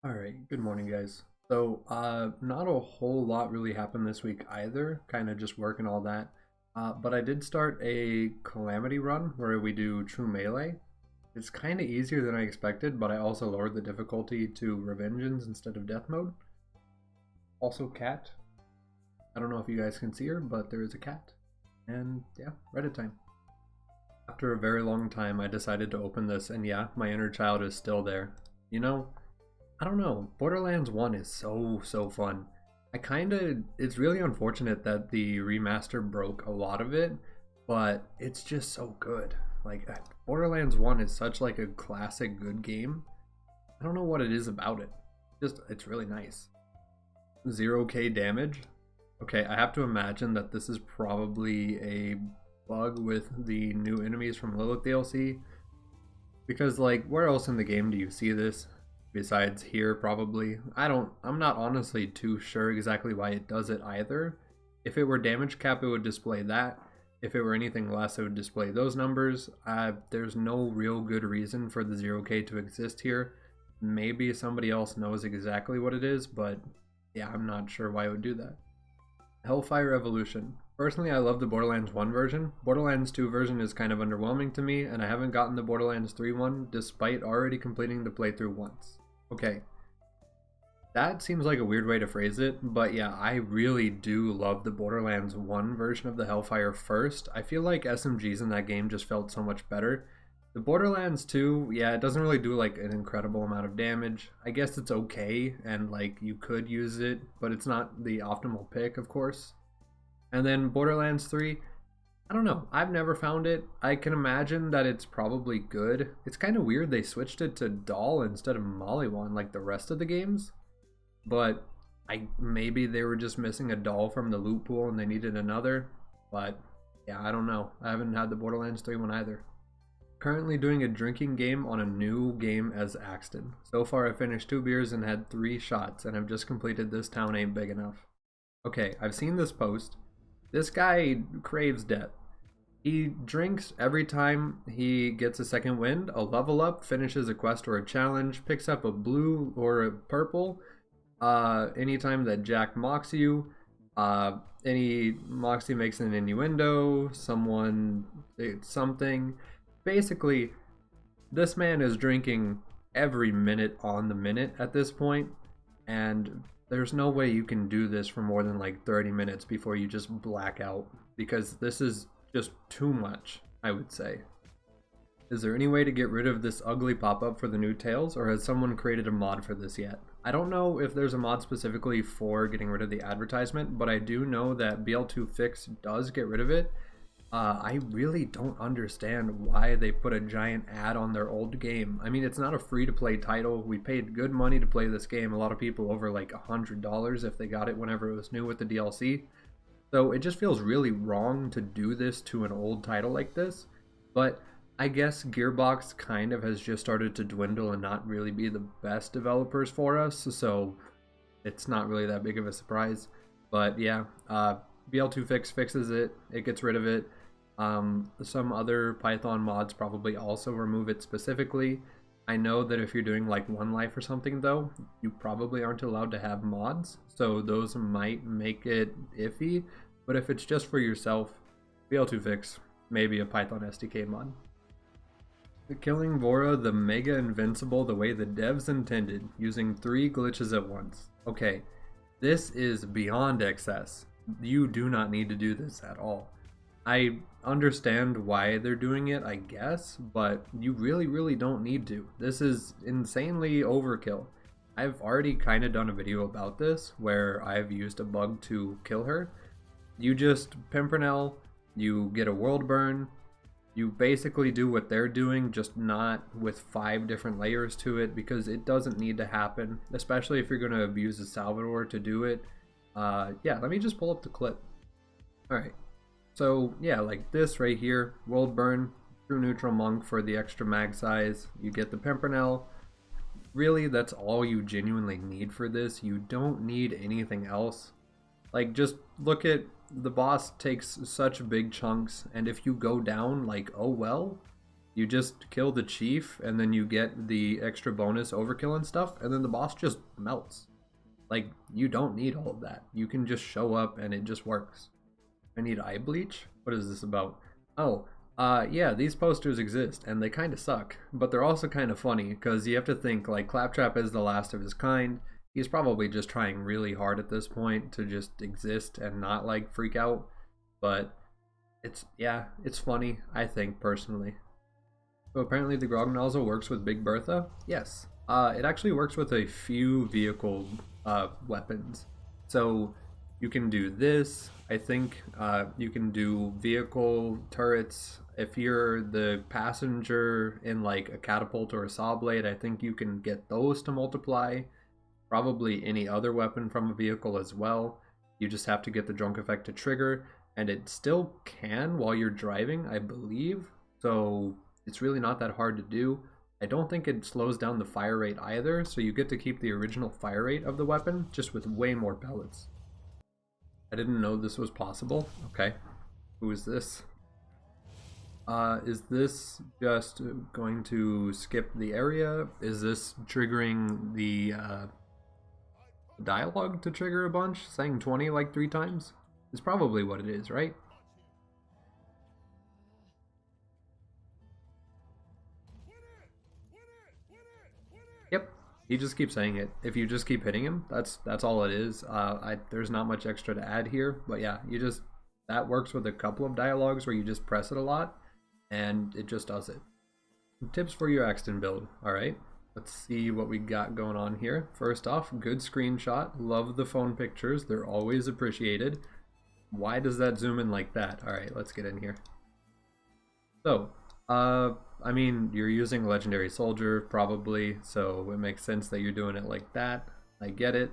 All right, good morning, guys. Not a whole lot really happened this week either, kind of just work and all that. But I did start a Calamity run where we do True Melee. It's kind of easier than I expected, but I also lowered the difficulty to Revengeance instead of Death Mode. Also, cat. I don't know if you guys can see her, but there is a cat. And yeah, Reddit time. After a very long time, I decided to open this, and yeah, my inner child is still there. You know, I don't know. Borderlands 1 is so fun. It's really unfortunate that the remaster broke a lot of it, but it's just so good. Borderlands 1 is such like a classic good game. I don't know what it is about it. Just it's really nice. 0k damage. Okay, I have to imagine that this is probably a bug with the new enemies from Lilith DLC because like where else in the game do you see this? Besides here probably. I'm not honestly too sure exactly why it does it either. If it were damage cap it would display that. If it were anything less it would display those numbers. There's no real good reason for the 0k to exist here. Maybe somebody else knows exactly what it is, but yeah, I'm not sure why it would do that. Hellfire Evolution. Personally, I love the Borderlands 1 version. Borderlands 2 version is kind of underwhelming to me, and I haven't gotten the Borderlands 3 one despite already completing the playthrough once. Okay, that seems like a weird way to phrase it, but yeah, I really do love the Borderlands 1 version of the Hellfire first. I feel like SMGs in that game just felt so much better. The Borderlands 2, yeah, it doesn't really do like an incredible amount of damage. I guess it's okay, and like you could use it, but it's not the optimal pick, of course. And then Borderlands 3, I don't know. I've never found it. I can imagine that it's probably good. It's kind of weird they switched it to Doll instead of Maliwan like the rest of the games. But I maybe they were just missing a doll from the loot pool and they needed another. But yeah, I don't know. I haven't had the Borderlands 3 one either. Currently doing a drinking game on a new game as Axton. So far I finished 2 beers and had 3 shots and I've just completed This Town Ain't Big Enough. Okay, I've seen this post. This guy craves death. He drinks every time he gets a second wind, a level up, finishes a quest or a challenge, picks up a blue or a purple. Anytime that Jack mocks you, any Moxie makes an innuendo, something. Basically, this man is drinking every minute on the minute at this point, and there's no way you can do this for more than like 30 minutes before you just black out because this is just too much, I would say. Is there any way to get rid of this ugly pop-up for the new Tails, or has someone created a mod for this yet? I don't know if there's a mod specifically for getting rid of the advertisement, but I do know that BL2 Fix does get rid of it. I really don't understand why they put a giant ad on their old game. I mean, it's not a free-to-play title. We paid good money to play this game. A lot of people over like $100 if they got it whenever it was new with the DLC. So it just feels really wrong to do this to an old title like this. But I guess Gearbox kind of has just started to dwindle and not really be the best developers for us. So it's not really that big of a surprise. But yeah, BL2 Fix fixes it. It gets rid of it. Some other Python mods probably also remove it specifically. I know that if you're doing like One Life or something though, you probably aren't allowed to have mods, so those might make it iffy, but if it's just for yourself, BL2 Fix, maybe a Python SDK mod. Killing Vora the Mega Invincible the way the devs intended, using 3 glitches at once. Okay, this is beyond excess. You do not need to do this at all. I understand why they're doing it, I guess, but you really don't need to. This is insanely overkill. I've already kind of done a video about this where I've used a bug to kill her. You just Pimpernel, you get a world burn, you basically do what they're doing, just not with 5 different layers to it because it doesn't need to happen, especially if you're going to abuse the Salvador to do it. Yeah, let me just pull up the clip. Alright. So yeah, like this right here, World Burn, True Neutral Monk for the extra mag size. You get the Pimpernel. Really, that's all you genuinely need for this. You don't need anything else. Like, just look at the boss takes such big chunks, and if you go down, like, oh well, You just kill the chief, and then you get the extra bonus overkill and stuff, and then the boss just melts. Like, you don't need all of that. You can just show up and it just works. I need eye bleach? What is this about? Oh, yeah, these posters exist, and they kind of suck, but they're also kind of funny, because you have to think, like, Claptrap is the last of his kind. He's probably just trying really hard at this point to just exist and not, like, freak out, but it's funny, I think, personally. So apparently the Grog nozzle works with Big Bertha? Yes. It actually works with a few vehicle weapons. So you can do this. I think you can do vehicle turrets. If you're the passenger in like a catapult or a saw blade, I think you can get those to multiply. Probably any other weapon from a vehicle as well. You just have to get the drunk effect to trigger, and it still can while you're driving, I believe. So it's really not that hard to do. I don't think it slows down the fire rate either, so you get to keep the original fire rate of the weapon, just with way more pellets. I didn't know this was possible. Okay. Who is this? Is this just going to skip the area? Is this triggering the dialogue to trigger a bunch? Saying 20 like 3 times? Is probably what it is, right? Yep, he just keeps saying it. If you just keep hitting him, that's all it is. There's not much extra to add here, but yeah, that works with a couple of dialogues where you just press it a lot, and it just does it. Tips for your Axton build. All right, let's see what we got going on here. First off, good screenshot. Love the phone pictures. They're always appreciated. Why does that zoom in like that? All right, let's get in here. So, I mean, you're using Legendary Soldier, probably, so it makes sense that you're doing it like that. I get it.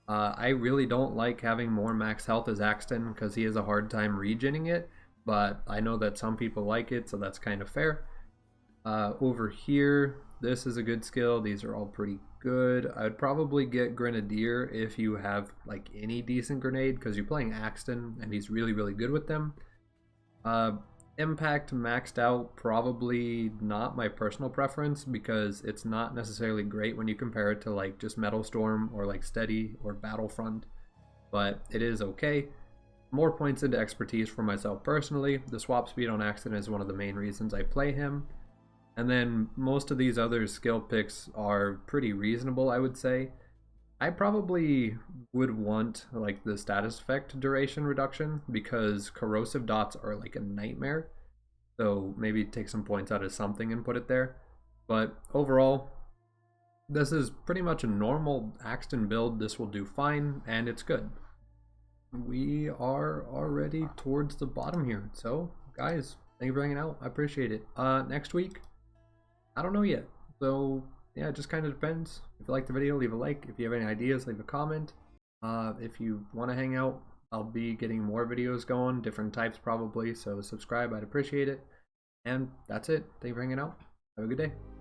I really don't like having more max health as Axton, because he has a hard time regenning it, but I know that some people like it, so that's kind of fair. Over here, this is a good skill. These are all pretty good. I would probably get Grenadier if you have like any decent grenade, because you're playing Axton, and he's really, really good with them. Impact maxed out, probably not my personal preference, because it's not necessarily great when you compare it to like just Metal Storm or like Steady or Battlefront, but it is okay. More points into expertise for myself personally. The swap speed on Axton is one of the main reasons I play him. And then most of these other skill picks are pretty reasonable, I would say. I probably would want like the status effect duration reduction, because corrosive dots are like a nightmare. So maybe take some points out of something and put it there. But overall, this is pretty much a normal Axton build. This will do fine, and it's good. We are already towards the bottom here. So guys, thank you for hanging out. I appreciate it. Next week, I don't know yet. So yeah, it just kind of depends. If you like the video, leave a like. If you have any ideas, leave a comment. If you want to hang out, I'll be getting more videos going, different types probably, so subscribe, I'd appreciate it. And that's it. Thank you for hanging out. Have a good day.